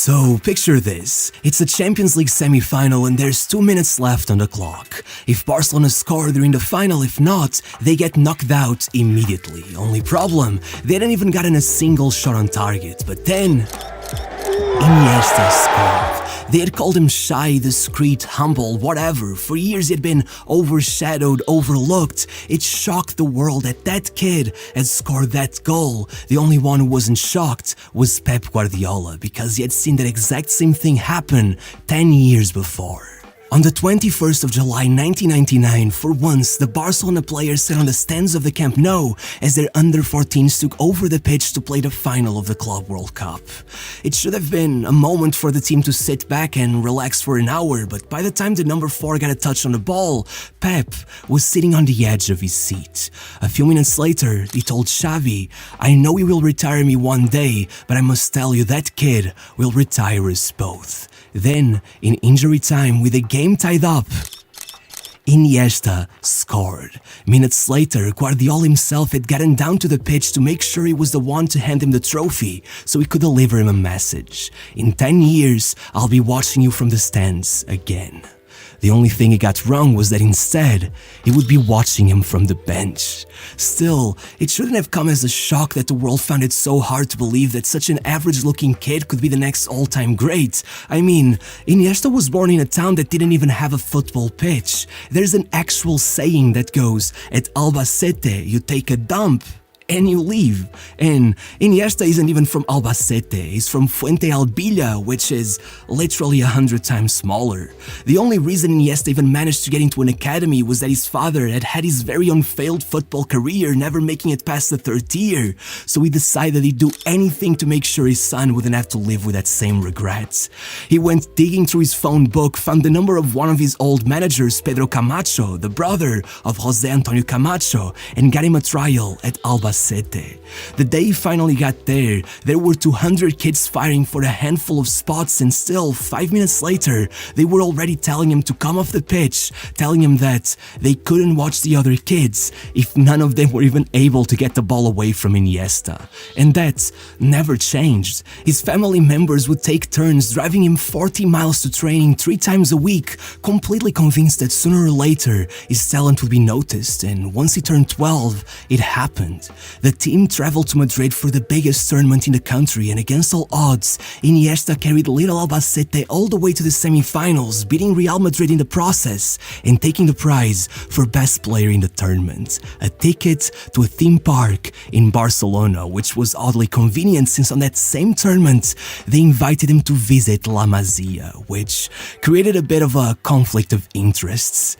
So picture this, it's a Champions League semi-final and there's 2 minutes left on the clock. If Barcelona score during the final, if not, they get knocked out immediately. Only problem, they hadn't even gotten a single shot on target, but then Iniesta scored. They had called him shy, discreet, humble, whatever. For years he had been overshadowed, overlooked. It shocked the world that that kid had scored that goal. The only one who wasn't shocked was Pep Guardiola, because he had seen that exact same thing happen 10 years before. On the 21st of July 1999, for once, the Barcelona players sat on the stands of the Camp Nou as their under-14s took over the pitch to play the final of the Club World Cup. It should have been a moment for the team to sit back and relax for an hour, but by the time the number 4 got a touch on the ball, Pep was sitting on the edge of his seat. A few minutes later, he told Xavi, "I know he will retire me one day, but I must tell you that kid will retire us both." Then, in injury time, with the game tied up, Iniesta scored. Minutes later, Guardiola himself had gotten down to the pitch to make sure he was the one to hand him the trophy, so he could deliver him a message. "In 10 years, I'll be watching you from the stands again." The only thing he got wrong was that instead, he would be watching him from the bench. Still, it shouldn't have come as a shock that the world found it so hard to believe that such an average-looking kid could be the next all-time great. I mean, Iniesta was born in a town that didn't even have a football pitch. There's an actual saying that goes, "At Albacete, you take a dump and you leave." And Iniesta isn't even from Albacete, he's from Fuente Albilha, which is literally 100 times smaller. The only reason Iniesta even managed to get into an academy was that his father had had his very own failed football career, never making it past the 3rd tier, so he decided he'd do anything to make sure his son wouldn't have to live with that same regret. He went digging through his phone book, found the number of one of his old managers, Pedro Camacho, the brother of José Antonio Camacho, and got him a trial at Albacete. The day he finally got there, there were 200 kids fighting for a handful of spots, and still, 5 minutes later, they were already telling him to come off the pitch, telling him that they couldn't watch the other kids if none of them were even able to get the ball away from Iniesta. And that never changed. His family members would take turns driving him 40 miles to training 3 times a week, completely convinced that sooner or later his talent would be noticed, and once he turned 12, it happened. The team traveled to Madrid for the biggest tournament in the country, and against all odds, Iniesta carried little Albacete all the way to the semi-finals, beating Real Madrid in the process and taking the prize for best player in the tournament, a ticket to a theme park in Barcelona, which was oddly convenient since on that same tournament they invited him to visit La Masia, which created a bit of a conflict of interests.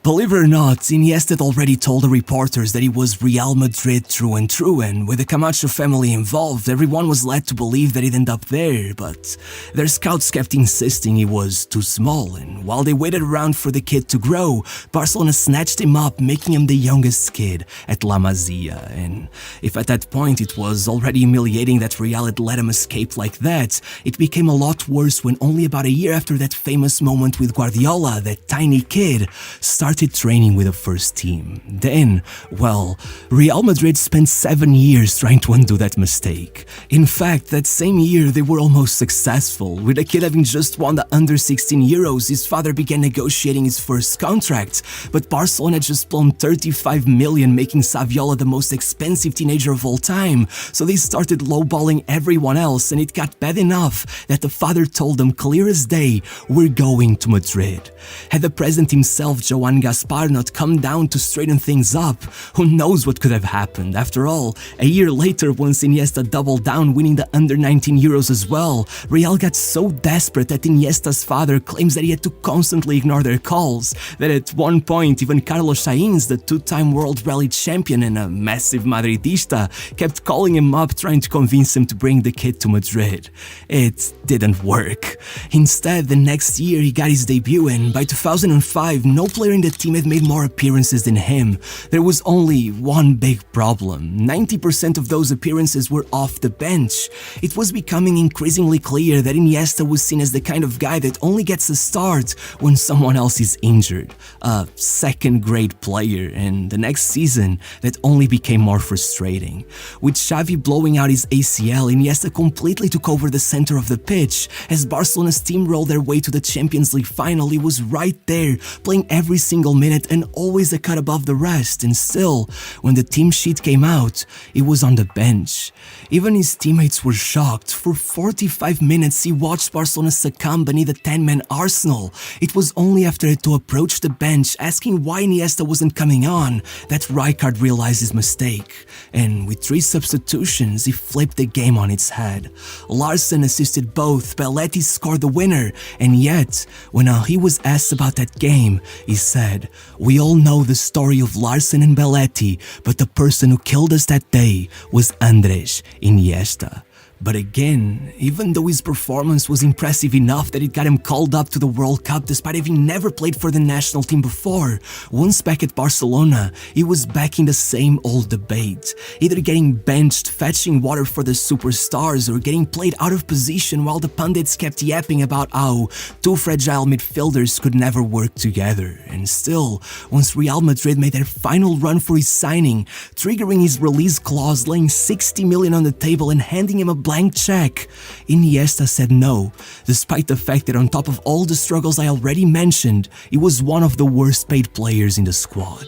Believe it or not, Iniesta had already told the reporters that he was Real Madrid through and through, and with the Camacho family involved, everyone was led to believe that he'd end up there, but their scouts kept insisting he was too small, and while they waited around for the kid to grow, Barcelona snatched him up, making him the youngest kid at La Masia. And if at that point it was already humiliating that Real had let him escape like that, it became a lot worse when only about a year after that famous moment with Guardiola, that tiny kid started training with the first team. Then, well, Real Madrid spent 7 years trying to undo that mistake. In fact, that same year they were almost successful. With the kid having just won the under-16 Euros, his father began negotiating his first contract, but Barcelona had just blown 35 million, making Saviola the most expensive teenager of all time, so they started lowballing everyone else, and it got bad enough that the father told them clear as day, "We're going to Madrid." Had the president himself, Joan Gaspar, not come down to straighten things up, who knows what could have happened. After all, a year later, once Iniesta doubled down, winning the under-19 Euros as well, Real got so desperate that Iniesta's father claims that he had to constantly ignore their calls, that at one point even Carlos Sainz, the 2-time world rally champion and a massive Madridista, kept calling him up trying to convince him to bring the kid to Madrid. It didn't work. Instead, the next year he got his debut, and by 2005, no player in the team had made more appearances than him. There was only one big problem. 90% of those appearances were off the bench. It was becoming increasingly clear that Iniesta was seen as the kind of guy that only gets a start when someone else is injured. A second-grade player, and the next season that only became more frustrating. With Xavi blowing out his ACL, Iniesta completely took over the center of the pitch. As Barcelona's team rolled their way to the Champions League final, he was right there, playing every single minute and always a cut above the rest, and still, when the team sheet came out, he was on the bench. Even his teammates were shocked. For 45 minutes, he watched Barcelona succumb beneath a 10-man Arsenal. It was only after Eto'o approached the bench asking why Iniesta wasn't coming on that Rijkaard realized his mistake. And with 3 substitutions, he flipped the game on its head. Larsson assisted both, Belletti scored the winner, and yet, when he was asked about that game, he said, "We all know the story of Larsson and Belletti, but the person who killed us that day was Andrés Iniesta." But again, even though his performance was impressive enough that it got him called up to the World Cup despite having never played for the national team before, once back at Barcelona, he was back in the same old debate, either getting benched, fetching water for the superstars, or getting played out of position while the pundits kept yapping about how 2 fragile midfielders could never work together. And still, once Real Madrid made their final run for his signing, triggering his release clause, laying 60 million on the table and handing him a blank check, Iniesta said no, despite the fact that on top of all the struggles I already mentioned, he was one of the worst paid players in the squad.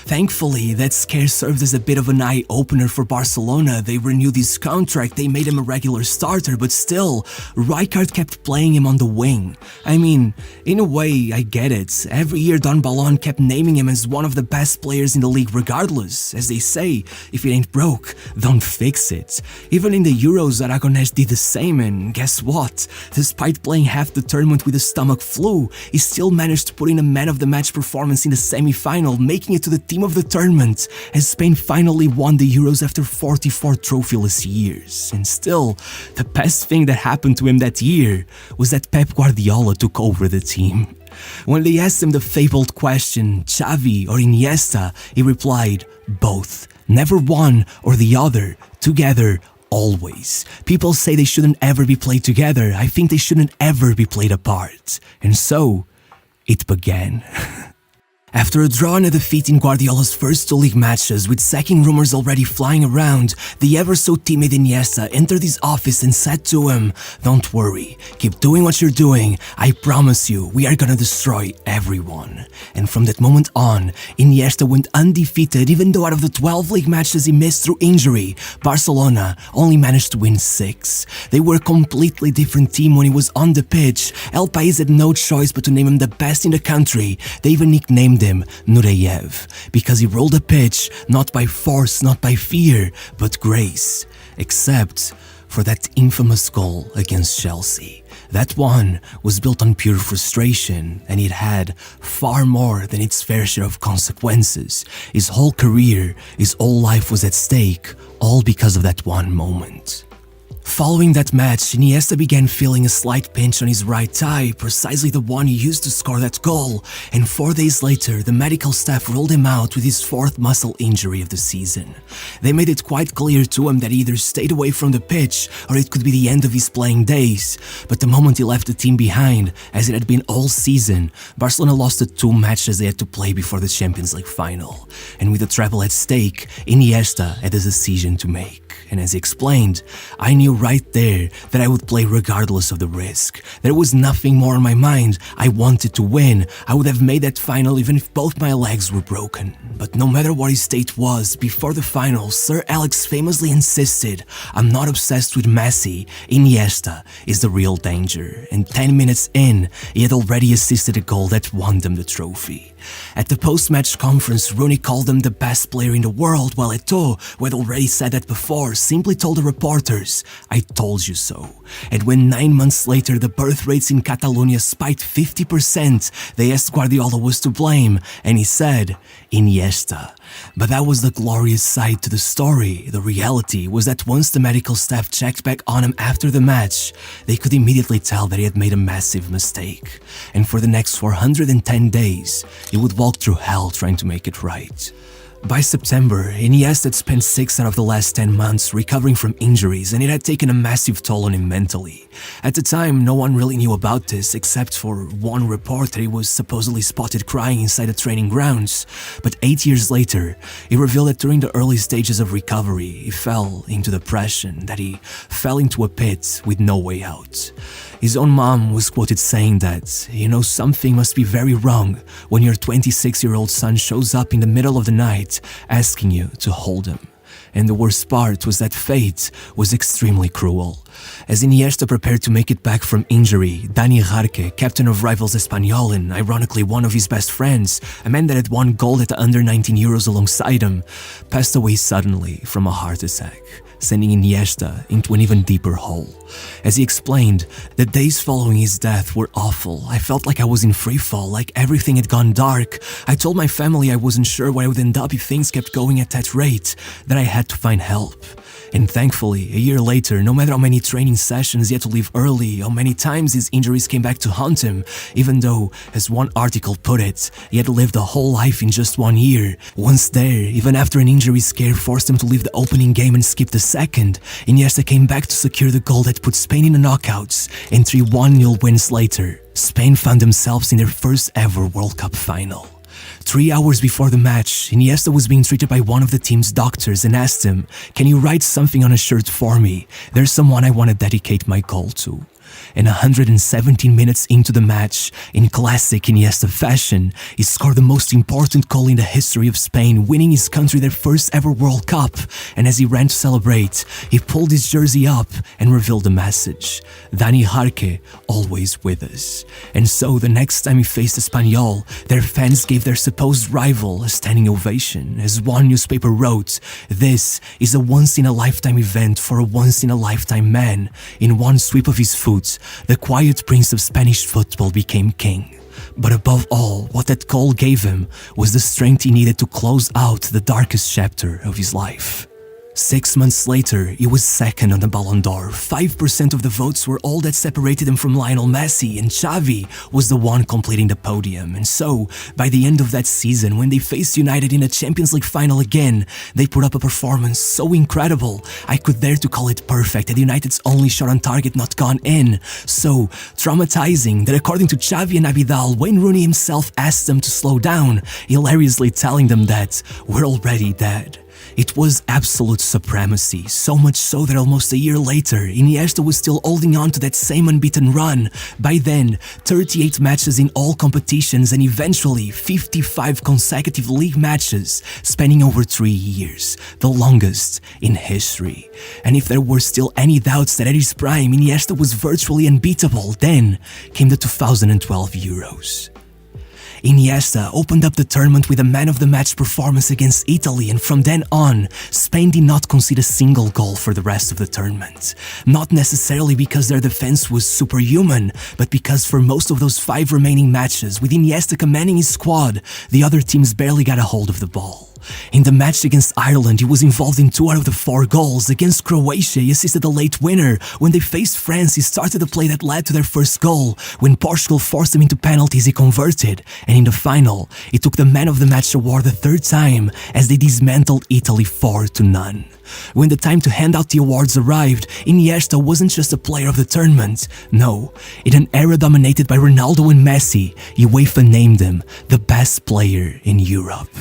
Thankfully, that scare served as a bit of an eye-opener for Barcelona. They renewed his contract, they made him a regular starter, but still, Rijkaard kept playing him on the wing. I mean, in a way, I get it. Every year Don Balón kept naming him as one of the best players in the league regardless. As they say, if it ain't broke, don't fix it. Even in the Euros, Aragonés did the same, and guess what? Despite playing half the tournament with a stomach flu, he still managed to put in a man-of-the-match performance in the semi-final, making it to the team of the tournament, as Spain finally won the Euros after 44 trophyless years. And still, the best thing that happened to him that year was that Pep Guardiola took over the team. When they asked him the fabled question, Xavi or Iniesta, he replied, both. Never one or the other, together, always. People say they shouldn't ever be played together. I think they shouldn't ever be played apart. And so, it began. After a draw and a defeat in Guardiola's first 2 league matches, with sacking rumors already flying around, the ever-so-timid Iniesta entered his office and said to him, "Don't worry, keep doing what you're doing, I promise you, we are gonna destroy everyone." And from that moment on, Iniesta went undefeated even though out of the 12 league matches he missed through injury, Barcelona only managed to win 6. They were a completely different team when he was on the pitch. El País had no choice but to name him the best in the country. They even nicknamed him Nureyev, because he rolled the pitch not by force, not by fear, but grace. Except for that infamous goal against Chelsea. That one was built on pure frustration, and it had far more than its fair share of consequences. His whole career, his whole life was at stake, all because of that one moment. Following that match, Iniesta began feeling a slight pinch on his right thigh, precisely the one he used to score that goal, and 4 days later, the medical staff ruled him out with his 4th muscle injury of the season. They made it quite clear to him that he either stayed away from the pitch or it could be the end of his playing days, but the moment he left the team behind, as it had been all season, Barcelona lost the 2 matches they had to play before the Champions League final. And with the treble at stake, Iniesta had a decision to make. And as he explained, I knew right there that I would play regardless of the risk. There was nothing more on my mind. I wanted to win. I would have made that final even if both my legs were broken. But no matter what his state was, before the final, Sir Alex famously insisted, "I'm not obsessed with Messi. Iniesta is the real danger." And 10 minutes in, he had already assisted a goal that won them the trophy. At the post-match conference, Rooney called him the best player in the world, while Eto'o, who had already said that before, simply told the reporters, "I told you so." And when 9 months later the birth rates in Catalonia spiked 50%, they asked Guardiola who was to blame, and he said, "Iniesta." But that was the glorious side to the story. The reality was that once the medical staff checked back on him after the match, they could immediately tell that he had made a massive mistake. And for the next 410 days, he would walk through hell trying to make it right. By September, Iniesta had spent 6 out of the last 10 months recovering from injuries, and it had taken a massive toll on him mentally. At the time, no one really knew about this except for one report that he was supposedly spotted crying inside the training grounds. But 8 years later, he revealed that during the early stages of recovery, he fell into depression, that he fell into a pit with no way out. His own mom was quoted saying that, something must be very wrong when your 26-year-old son shows up in the middle of the night asking you to hold him. And the worst part was that fate was extremely cruel. As Iniesta prepared to make it back from injury, Dani Jarque, captain of rivals Espanyol and ironically one of his best friends, a man that had won gold at the under-19 Euros alongside him, passed away suddenly from a heart attack, sending Iniesta into an even deeper hole. As he explained, the days following his death were awful. I felt like I was in freefall, like everything had gone dark. I told my family I wasn't sure where I would end up if things kept going at that rate, that I had to find help. And thankfully, a year later, no matter how many training sessions he had to leave early, how many times his injuries came back to haunt him, even though, as one article put it, he had lived a whole life in just 1 year. Once there, even after an injury scare forced him to leave the opening game and skip the second, Iniesta came back to secure the goal that put Spain in the knockouts, and 3 1-0 wins later, Spain found themselves in their first ever World Cup final. 3 hours before the match, Iniesta was being treated by one of the team's doctors and asked him, "Can you write something on a shirt for me? There's someone I want to dedicate my goal to." And 117 minutes into the match, in classic Iniesta fashion, he scored the most important goal in the history of Spain, winning his country their first ever World Cup. And as he ran to celebrate, he pulled his jersey up and revealed the message: "Dani Jarque, always with us." And so the next time he faced Espanyol, their fans gave their supposed rival a standing ovation. As one newspaper wrote, "This is a once-in-a-lifetime event for a once-in-a-lifetime man. In one sweep of his foot, the quiet prince of Spanish football became king." But above all, what that goal gave him was the strength he needed to close out the darkest chapter of his life. 6 months later, he was second on the Ballon d'Or. 5% of the votes were all that separated him from Lionel Messi, and Xavi was the one completing the podium. And so, by the end of that season, when they faced United in a Champions League final again, they put up a performance so incredible, I could dare to call it perfect, and United's only shot on target not gone in. So traumatizing that according to Xavi and Abidal, Wayne Rooney himself asked them to slow down, hilariously telling them that we're already dead. It was absolute supremacy, so much so that almost a year later, Iniesta was still holding on to that same unbeaten run. By then, 38 matches in all competitions and eventually 55 consecutive league matches, spanning over 3 years, the longest in history. And if there were still any doubts that at his prime, Iniesta was virtually unbeatable, then came the 2012 Euros. Iniesta opened up the tournament with a man-of-the-match performance against Italy, and from then on, Spain did not concede a single goal for the rest of the tournament. Not necessarily because their defense was superhuman, but because for most of those 5 remaining matches, with Iniesta commanding his squad, the other teams barely got a hold of the ball. In the match against Ireland, he was involved in 2 out of the 4 goals. Against Croatia, he assisted the late winner. When they faced France, he started the play that led to their first goal. When Portugal forced him into penalties, he converted. And in the final, he took the Man of the Match award the 3rd time as they dismantled Italy 4-0. When the time to hand out the awards arrived, Iniesta wasn't just a player of the tournament. No, in an era dominated by Ronaldo and Messi, UEFA named him the best player in Europe.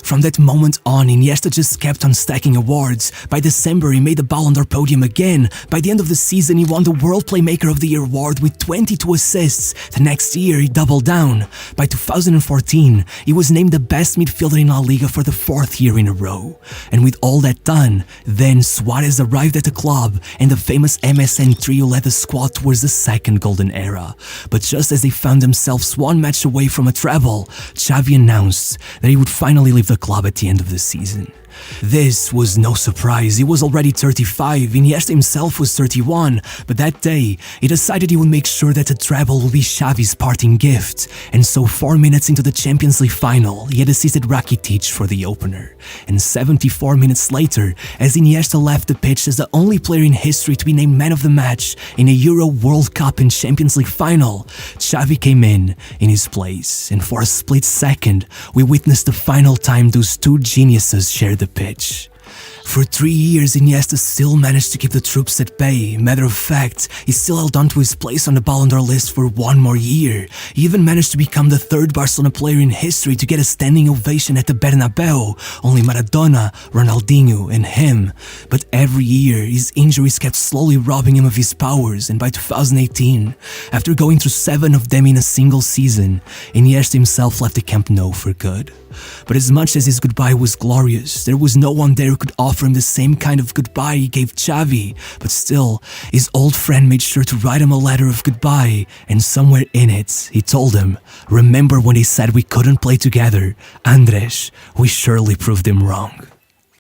From that moment on, Iniesta just kept on stacking awards. By December, he made the Ballon d'Or podium again. By the end of the season, he won the World Playmaker of the Year award with 22 assists. The next year, he doubled down. By 2014, he was named the best midfielder in La Liga for the 4th year in a row. And with all that done, then Suarez arrived at the club, and the famous MSN trio led the squad towards the 2nd golden era. But just as they found themselves 1 match away from a treble, Xavi announced that he would finally leave the club at the end of the season. This was no surprise. He was already 35, Iniesta himself was 31, but that day, he decided he would make sure that the treble would be Xavi's parting gift, and so 4 minutes into the Champions League final, he had assisted Rakitic for the opener. And 74 minutes later, as Iniesta left the pitch as the only player in history to be named man of the match in a Euro, World Cup and Champions League final, Xavi came in his place, and for a split second, we witnessed the final time those two geniuses shared the pitch. For 3 years, Iniesta still managed to keep the troops at bay. Matter of fact, he still held on to his place on the Ballon d'Or list for 1 more year. He even managed to become the 3rd Barcelona player in history to get a standing ovation at the Bernabeu, only Maradona, Ronaldinho, and him. But every year, his injuries kept slowly robbing him of his powers, and by 2018, after going through 7 of them in a single season, Iniesta himself left the Camp Nou for good. But as much as his goodbye was glorious, there was no one there who could offer him the same kind of goodbye he gave Xavi. But still, his old friend made sure to write him a letter of goodbye, and somewhere in it, he told him, "Remember when he said we couldn't play together? Andrés, we surely proved him wrong."